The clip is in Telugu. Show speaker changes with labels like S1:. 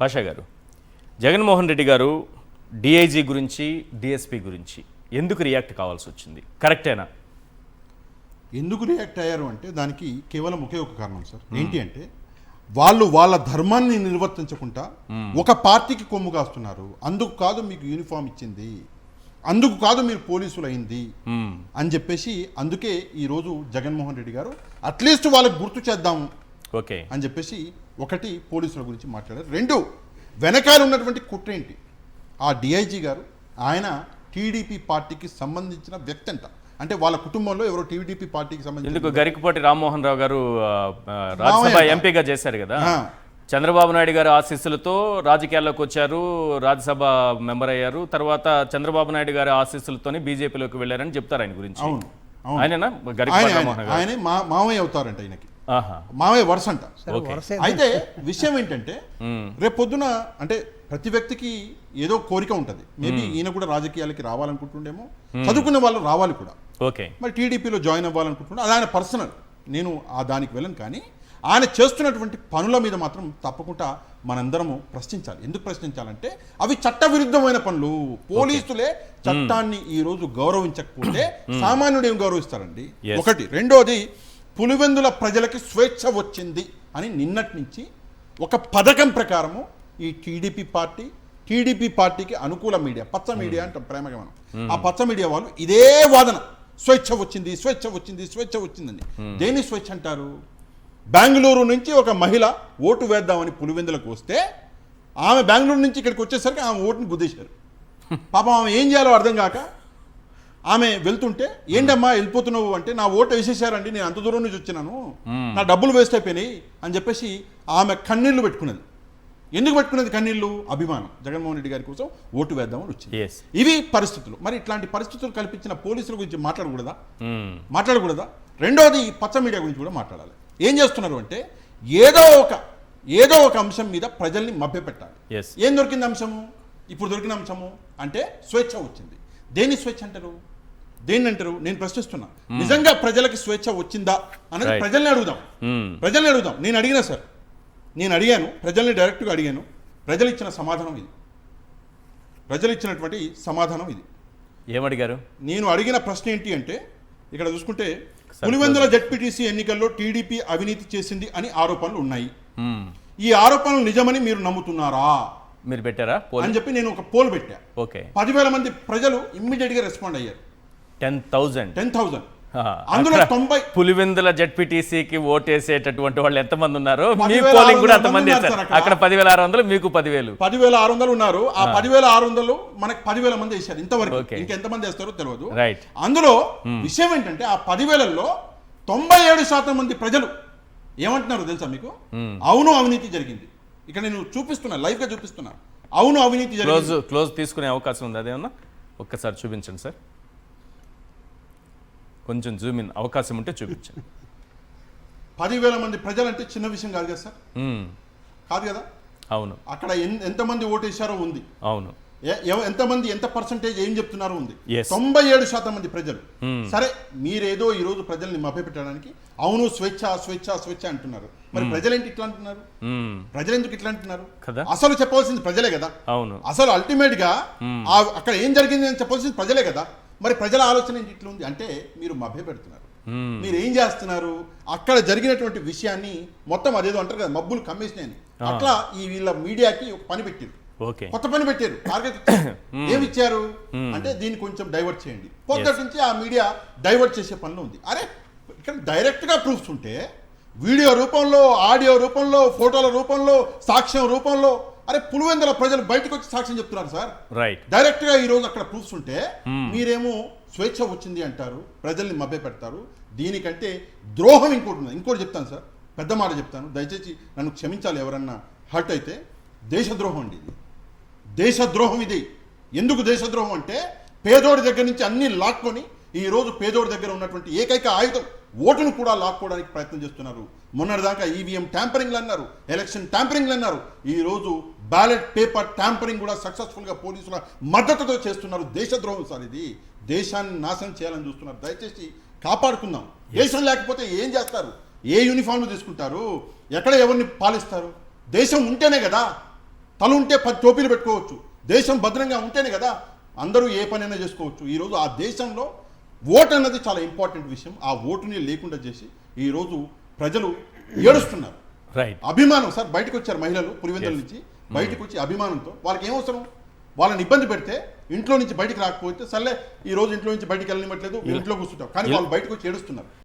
S1: పాషా గారు, జగన్మోహన్ రెడ్డి గారు డిఐజీ గురించి డిఎస్పీ గురించి ఎందుకు రియాక్ట్ కావాల్సి వచ్చింది? కరెక్టేనా?
S2: ఎందుకు రియాక్ట్ అయ్యారు అంటే దానికి కేవలం ఒకే ఒక కారణం సార్. ఏంటి అంటే వాళ్ళు వాళ్ళ ధర్మాన్ని నిర్వర్తించకుండా ఒక పార్టీకి కొమ్ము కాస్తున్నారు. అందుకు కాదు మీకు యూనిఫామ్ ఇచ్చింది, అందుకు కాదు మీరు పోలీసులు అయింది అని చెప్పేసి అందుకే ఈరోజు జగన్మోహన్ రెడ్డి గారు అట్లీస్ట్ వాళ్ళకి గుర్తు చేద్దాము
S1: ఓకే
S2: అని చెప్పేసి ఒకటి పోలీసుల గురించి మాట్లాడారు. రెండు, వెనకాల ఉన్నటువంటి కుట్ర ఏంటి? ఆ డిఐజీ గారు ఆయన టీడీపీ పార్టీకి సంబంధించిన వ్యక్తి అంట. అంటే వాళ్ళ కుటుంబంలో ఎవరో టీడీపీ పార్టీకి సంబంధించిన
S1: ఎందుకు గరికపాటి రామ్మోహన్ రావు గారు రాజ్యసభ ఎంపీగా చేశారు కదా, చంద్రబాబు నాయుడు గారు ఆశీస్సులతో రాజకీయాల్లోకి వచ్చారు, రాజ్యసభ మెంబర్ అయ్యారు. తర్వాత చంద్రబాబు నాయుడు గారి ఆశీస్సులతోనే బీజేపీలోకి వెళ్ళారని చెప్తారు ఆయన గురించి. ఆయననా గరికపాటి రామ్మోహన్ రావు?
S2: ఆయనే మామయ్య అవుతారంట, ఆయనకి మామయ్య వరుస అంట. అయితే విషయం ఏంటంటే రేపు పొద్దున అంటే ప్రతి వ్యక్తికి ఏదో కోరిక ఉంటుంది. మేబీ ఈయన కూడా రాజకీయాలకి రావాలనుకుంటుండేమో, చదువుకున్న వాళ్ళు రావాలి కూడా.
S1: ఓకే,
S2: మరి టీడీపీలో జాయిన్ అవ్వాలనుకుంటుండే, అది ఆయన పర్సనల్, నేను ఆ దానికి వెళ్ళను. కానీ ఆయన చేస్తున్నటువంటి పనుల మీద మాత్రం తప్పకుండా మనందరము ప్రశ్నించాలి. ఎందుకు ప్రశ్నించాలంటే అవి చట్టవిరుద్ధమైన పనులు. పోలీసులే చట్టాన్ని ఈ రోజు గౌరవించకపోతే సామాన్యుడు ఏం గౌరవిస్తారండి? ఒకటి. రెండోది, పులివెందుల ప్రజలకి స్వేచ్ఛ వచ్చింది అని నిన్నటి నుంచి ఒక పథకం ప్రకారము ఈ టీడీపీ పార్టీకి అనుకూల మీడియా, పచ్చ మీడియా అంటాం ప్రేమగా మనం, ఆ పచ్చ మీడియా వాళ్ళు ఇదే వాదన, స్వేచ్ఛ వచ్చిందని. దేని స్వేచ్ఛ అంటారు? బెంగళూరు నుంచి ఒక మహిళ ఓటు వేద్దామని పులివెందులకు వస్తే ఆమె బెంగళూరు నుంచి ఇక్కడికి వచ్చేసరికి ఆమె ఓటుని గుద్దేశారు. పాపం ఆమె ఏం చేయాలో అర్థం కాక ఆమె వెళ్తుంటే, ఏంటమ్మా వెళ్ళిపోతున్నావు అంటే, నా ఓటు వేసేసారండి, నేను అంత దూరం నుంచి వచ్చినాను, నా డబ్బులు వేస్ట్ అయిపోయినాయి అని చెప్పేసి ఆమె కన్నీళ్లు పెట్టుకున్నది. ఎందుకు పెట్టుకున్నది కన్నీళ్లు? అభిమానం, జగన్మోహన్ రెడ్డి గారి కోసం ఓటు వేద్దామని వచ్చింది. ఇవి పరిస్థితులు. మరి ఇట్లాంటి పరిస్థితులు కల్పించిన పోలీసుల గురించి మాట్లాడకూడదా? రెండోది, పచ్చ మీడియా గురించి కూడా మాట్లాడాలి. ఏం చేస్తున్నారు అంటే ఏదో ఒక అంశం మీద ప్రజల్ని మభ్యపెట్టాలి. ఏం దొరికింది అంశము? ఇప్పుడు దొరికిన అంశము అంటే స్వేచ్ఛ వచ్చింది. దేని స్వేచ్ఛ అంటారు? దేన్ని అంటారు? నేను ప్రశ్నిస్తున్నా. నిజంగా ప్రజలకి స్వేచ్ఛ వచ్చిందా అనేది ప్రజల్ని అడుగుదాం. నేను అడిగాను ప్రజల్ని, డైరెక్ట్గా అడిగాను. ప్రజలు ఇచ్చినటువంటి సమాధానం ఇది.
S1: ఏమడిగారు?
S2: నేను అడిగిన ప్రశ్న ఏంటి అంటే, ఇక్కడ చూసుకుంటే పులివెందుల జెడ్పీటీసీ ఎన్నికల్లో టీడీపీ అవినీతి చేసింది అని ఆరోపణలు ఉన్నాయి. ఈ ఆరోపణలు నిజమని మీరు నమ్ముతున్నారా?
S1: మీరు పెట్టారా
S2: అని చెప్పి నేను ఒక పోల్ పెట్టా. 10,000 మంది ప్రజలు ఇమ్మీడియట్ గా రెస్పాండ్ అయ్యారు. 10,000. అందులో 90
S1: పులివెందుల జెడ్పీటీసీకి ఓటేసేటటువంటి వాళ్ళు ఎంతమంది ఉన్నారు? మీ పోలింగ్ కూడా అంతమంది. అక్కడ 10,600, మీకు 10,000.
S2: 10,600 ఉన్నారు. ఆ 10,600 మనకి 10,000 మంది వేశారు ఇంతవరకు. ఇంకెంతమంది వేస్తారో తెలియదు. అందులో విషయం ఏంటంటే ఆ 10,000లో 97% మంది ప్రజలు ఏమంటున్నారు తెలుసా మీకు? అవును, అవినీతి జరిగింది. ఇక్కడ నేను చూపిస్తున్నా, లైవ్ గా చూపిస్తున్నా. అవును, అవినీతి జరిగింది.
S1: క్లోజ్ తీసుకునే అవకాశం ఉంది, అదేమన్నా ఒక్కసారి చూపించండి సార్. కొంచెం జూమ్ ఇన్ అవకాశం ఉంటే చూపించండి.
S2: 10,000 మంది ప్రజలంటే చిన్న విషయం కాదు కదా సార్? కాదు కదా? అవును. అక్కడ ఎంతమంది ఓటేశారో ఉంది. అవును. ఎంతమంది, ఎంత పర్సంటేజ్ ఏం చెప్తున్నారో ఉంది. 97% మంది ప్రజలు. సరే, మీరేదో ఈ రోజు ప్రజల్ని మభ్యపెట్టడానికి అవును స్వేచ్ఛ అంటున్నారు. మరి ప్రజలేంటి ఇట్లా అంటున్నారు? ప్రజలు ఎందుకు ఇట్లా అంటున్నారు? అసలు చెప్పవలసింది ప్రజలే కదా. అవును. అసలు అల్టిమేట్ గా అక్కడ ఏం జరిగింది అని చెప్పవలసింది ప్రజలే కదా. మరి ప్రజల ఆలోచన ఏంటి ఇట్లా ఉంది అంటే, మీరు మభ్య పెడుతున్నారు. మీరు ఏం చేస్తున్నారు? అక్కడ జరిగినటువంటి విషయాన్ని మొత్తం అదేదో అంటారు కదా, మబ్బులు కమ్మేసినాయని, అట్లా ఈ వీళ్ళ మీడియాకి ఒక పని పెట్టారు, కొత్త పని పెట్టారు, టార్గెట్ ఇచ్చారు. ఏమి ఇచ్చారు అంటే, దీన్ని కొంచెం డైవర్ట్ చేయండి. పొద్దుటి నుంచి ఆ మీడియా డైవర్ట్ చేసే పనిలో ఉంది. అరే, ఇక్కడ డైరెక్ట్ గా ప్రూఫ్స్ ఉంటే, వీడియో రూపంలో, ఆడియో రూపంలో, ఫోటోల రూపంలో, సాక్ష్యం రూపంలో, అరే పులివెందుల ప్రజలు బయటకు వచ్చి సాక్ష్యం చెప్తున్నారు సార్. డైరెక్ట్ గా ఈ రోజు అక్కడ ప్రూఫ్స్ ఉంటే మీరేమో స్వేచ్ఛ వచ్చింది అంటారు, ప్రజల్ని మభ్య పెడతారు. దీనికంటే ద్రోహం ఇంకోటి చెప్తాను సార్, పెద్ద మాట చెప్తాను, దయచేసి నన్ను క్షమించాలి ఎవరన్నా హర్ట్ అయితే. దేశద్రోహం అండి ఇది, దేశద్రోహం ఇది. ఎందుకు దేశద్రోహం అంటే, పేదోడి దగ్గర నుంచి అన్ని లాక్కొని ఈ రోజు పేదోడి దగ్గర ఉన్నటువంటి ఏకైక ఆయుధం ఓటును కూడా లాక్కోవడానికి ప్రయత్నం చేస్తున్నారు. మొన్నటిదాకా ఈవీఎం ట్యాంపరింగ్లు అన్నారు, ఎలక్షన్ ట్యాంపరింగ్లు అన్నారు. ఈ రోజు బ్యాలెట్ పేపర్ ట్యాంపరింగ్ కూడా సక్సెస్ఫుల్ గా పోలీసుల మద్దతుతో చేస్తున్నారు. దేశద్రోహం సార్ ఇది. దేశాన్ని నాశనం చేయాలని చూస్తున్నారు. దయచేసి కాపాడుకుందాం. దేశం లేకపోతే ఏం చేస్తారు? ఏ యూనిఫామ్లు తీసుకుంటారు? ఎక్కడ ఎవరిని పాలిస్తారు? దేశం ఉంటేనే కదా. తల ఉంటే 10 టోపీలు పెట్టుకోవచ్చు. దేశం భద్రంగా ఉంటేనే కదా అందరూ ఏ పనైనా చేసుకోవచ్చు. ఈరోజు ఆ దేశంలో ఓటు అన్నది చాలా ఇంపార్టెంట్ విషయం. ఆ ఓటుని లేకుండా చేసి ఈరోజు ప్రజలు ఏడుస్తున్నారు.
S1: రైట్.
S2: అభిమానం సార్, బయటకు వచ్చారు మహిళలు పులివెందుల నుంచి, బయటకు వచ్చి అభిమానంతో వాళ్ళకి ఏమవసరం, వాళ్ళని ఇబ్బంది పెడితే ఇంట్లో నుంచి బయటికి రాకపోతే సర్లే ఈ రోజు ఇంట్లో నుంచి బయటికి వెళ్ళనివ్వట్లేదు, ఇంట్లో కూర్చుంటాం, కానీ వాళ్ళు బయటకు వచ్చి ఏడుస్తున్నారు.